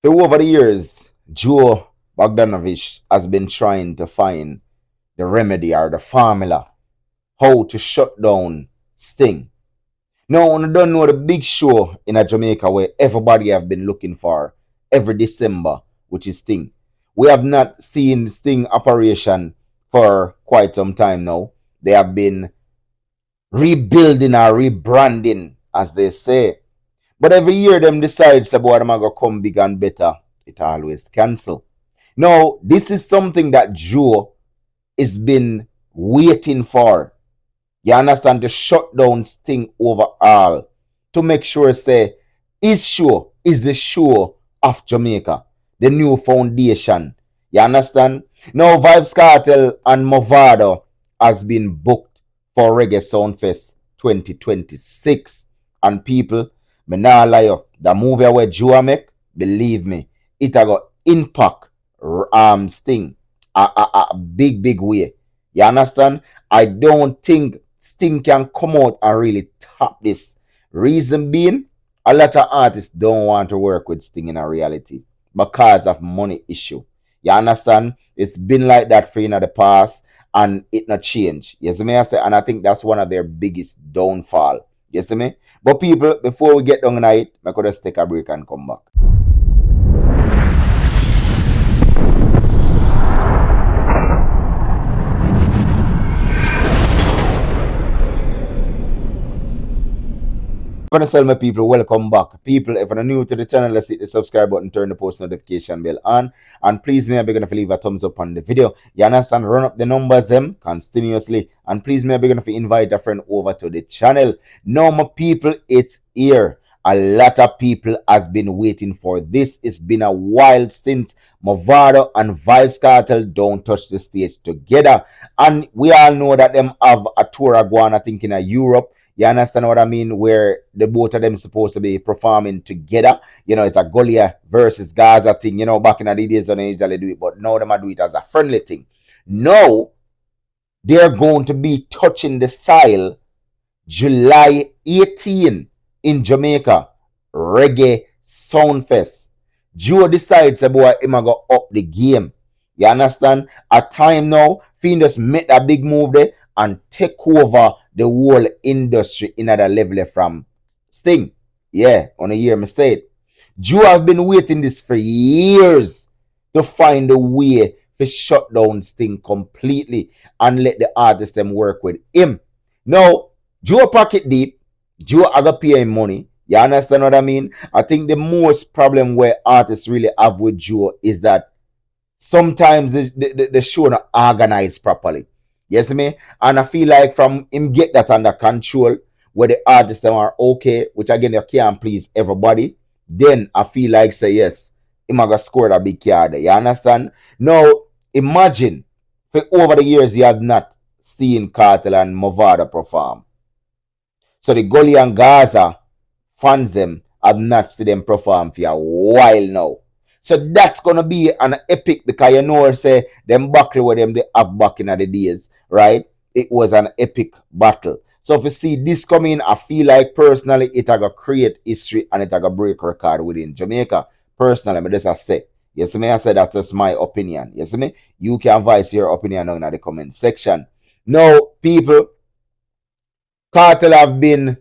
So over the years, Joe Bogdanovich has been trying to find the remedy or the formula how to shut down Sting. Now, I don't know the big show in a Jamaica where everybody have been looking for every December, which is Sting. We have not seen Sting operation for quite some time now. They have been rebuilding or rebranding, as they say. But every year them decides about them gonna come big and better. It always cancel. Now, this is something that Joe has been waiting for. You understand? To shut down Sting overall. To make sure say his show is the show of Jamaica. The new foundation. You understand? Now Vybz Kartel and Mavado has been booked for Reggae Soundfest 2026. And people, me nah lie you, the movie where Joe make, believe me, it a got impact Sting a big way. You understand? I don't think Sting can come out and really top this. Reason being, a lot of artists don't want to work with Sting in a reality because of money issue. You understand? It's been like that for you in the past and it not change. You see me? I say, and I think that's one of their biggest downfall. You see me? But people, before we get down tonight, I could just take a break and come back. Tell my people, welcome back. People, if you're new to the channel, let's hit the subscribe button, turn the post notification bell on, and please may I be gonna leave a thumbs up on the video. You understand? Run up the numbers them continuously, and please may I be gonna invite a friend over to the channel. Now, my people, it's here. A lot of people has been waiting for this. It's been a while since Mavado and Vybz Kartel don't touch the stage together, and we all know that them have a tour going, I think, in Europe. You understand what I mean? Where the both of them supposed to be performing together. You know, it's a Goliath versus Gaza thing. You know, back in the days, they don't usually do it, but now they might do it as a friendly thing. Now, they're going to be touching the soil July 18 in Jamaica. Reggae Soundfest. Joe decides about him go up the game. You understand? At time now, Fiend just make that big move there and take over the whole industry in another level from Sting. Yeah, on a year me say it. Joe have been waiting this for years to find a way to shut down Sting completely and let the artists them work with him. Now, Joe pocket deep. Joe aga pay him money. You understand what I mean? I think the most problem where artists really have with Joe is that sometimes the show not organized properly. Yes, me? And I feel like from him get that under control, where the artists them are okay, which again you can't please everybody, then I feel like say yes, him gonna score a big card. You understand? Now imagine for over the years you have not seen Kartel and Mavado perform. So the Gully and Gaza fans them have not seen them perform for a while now. So that's gonna be an epic because you know say them battle with them they have back in the days, right? It was an epic battle. So if you see this coming, I feel like personally it gonna create history and it gonna break record within Jamaica. Personally, but just say. Yes, me I said that's just my opinion. Yes, me. You can voice your opinion down in the comment section. Now, people, Cartel have been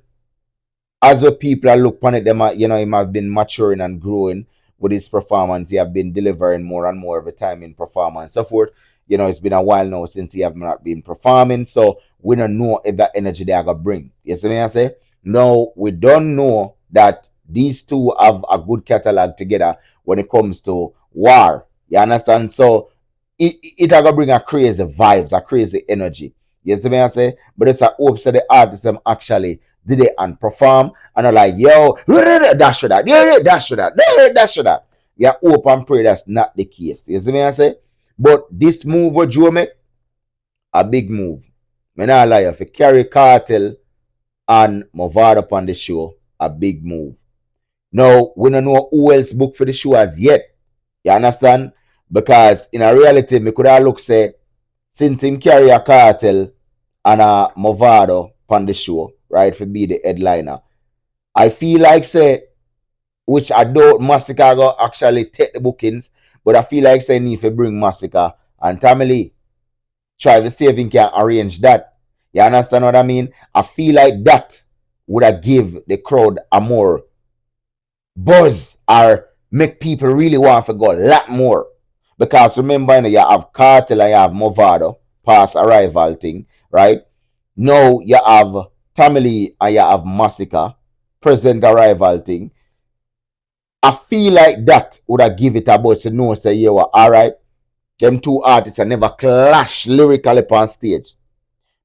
as the people are look upon it, them you know, him have been maturing and growing with his performance. He have been delivering more and more every time in performance, so forth. You know, it's been a while now since he have not been performing, so we don't know if that energy they are gonna bring. You see me I say? No, we don't know that these two have a good catalog together when it comes to war. You understand? So it are gonna bring a crazy vibes, a crazy energy. You see me I say? But it's a hope that the artists them actually did it and perform and are like, yo, dash to that, dash to that, dash to that. We are hope and pray that's not the case. You see me I say? But this move what Joe make, a big move. Me not lie, if you carry Kartel and Mavado upon the show, a big move. Now, we don't know who else booked for the show as yet. You understand? Because in a reality, me could have look say, since him carry a Kartel and a Mavado upon the show, right, for be the headliner, I feel like say which I doubt Massacre go actually take the bookings, but I feel like say need to bring Massacre and Tamale try to see if he can arrange that. You understand what I mean? I feel like that would have give the crowd a more buzz or make people really want to go a lot more. Because remember, you have Kartel and you have Mavado, past arrival thing, right? Now you have Tamale and you have Massacre, present arrival thing. I feel like that would have give it a buzz to know, say, yeah, well, all right, them two artists have never clash lyrically on stage,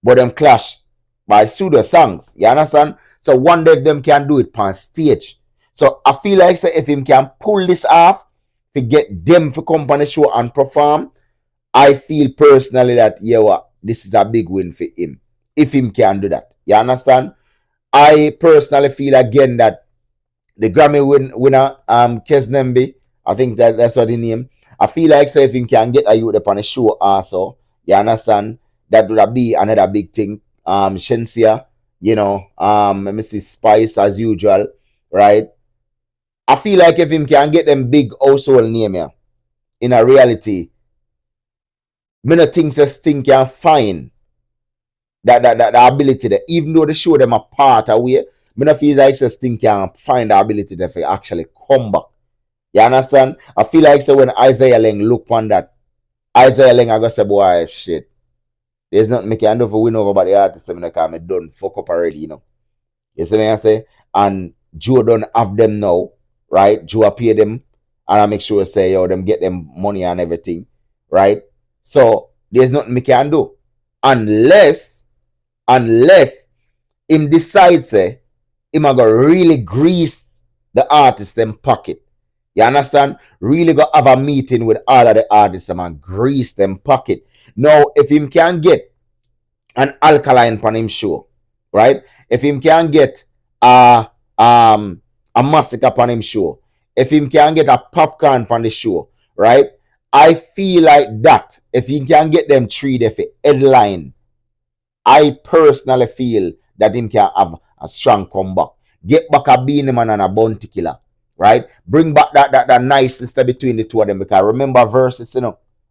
but them clash by pseudo songs. You understand? So one day if them can do it on stage. So I feel like say if him can pull this off to get them to come on the show and perform, I feel personally that yeah, well, this is a big win for him. If him can do that. You understand? I personally feel again that the winner, Kesnembe, I think that's what the name. I feel like say if he can get a youth upon a show also, you understand, that would be another big thing. Shensia, let me see, Spice as usual, right? I feel like if him can get them big household name here, in a reality, me no think say Sting can find that ability there, even though they show them a part away. Me no feel like say Sting can find the ability there to actually come back. You understand? I feel like so when Isaiah Laing look on that, Isaiah Laing I go say, boy, shit. There's nothing me can do for win over but the artist because me done fuck up already, You see me I say? And Joe don't have them now, right? Joe pay them and I make sure say, yo, them get them money and everything, right? So there's nothing me can do. Unless him decide say, him a go really grease the artist them pocket. You understand? Really go have a meeting with all of the artists and grease them pocket. Now, if him can get an alkaline on him show, right? If him can get a massacre upon him show, if him can get a popcorn upon the show, right? I feel like that, if he can get them three there for headline, I personally feel that him can have a strong comeback. Get back a Beanie Man and a Bounty Killer, right? Bring back that niceness between the two of them, because remember Versus,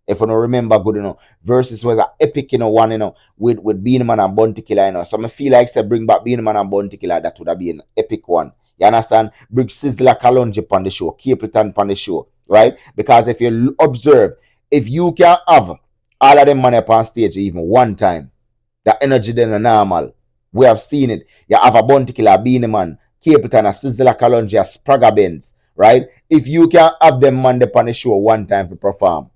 if you don't remember good, Versus was an epic, one, with Beanie Man and Bounty Killer, So I feel like say bring back Beanie Man and Bounty Killer, that would have been an epic one. You understand? Bring Sizzler Kalonji on the show, Capleton on the show, right? Because if you observe, if you can have all of them money up on stage even one time, the energy then are normal. We have seen it. You have a Bounty Killer, Beanie Man, Capleton, a Sizzler Kalonji, a Spragga Benz, right? If you can have them man upon the show one time to perform,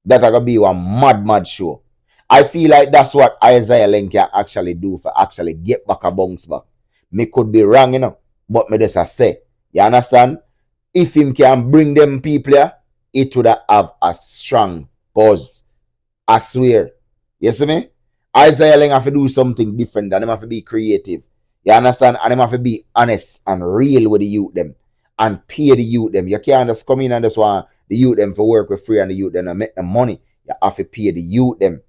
that's gonna be one mad show. I feel like that's what Isaiah Laing can actually do for actually get back a bounce back. Me could be wrong, but me just say, you understand? If him can bring them people here, it would have a strong buzz. I swear. You see me? Isaiah Laing have to do something different, and them have to be creative. You understand? And them have to be honest and real with the youth them. And pay the youth them. You can't just come in and just want the youth them for work with free and the youth them and make them money. You have to pay the youth them.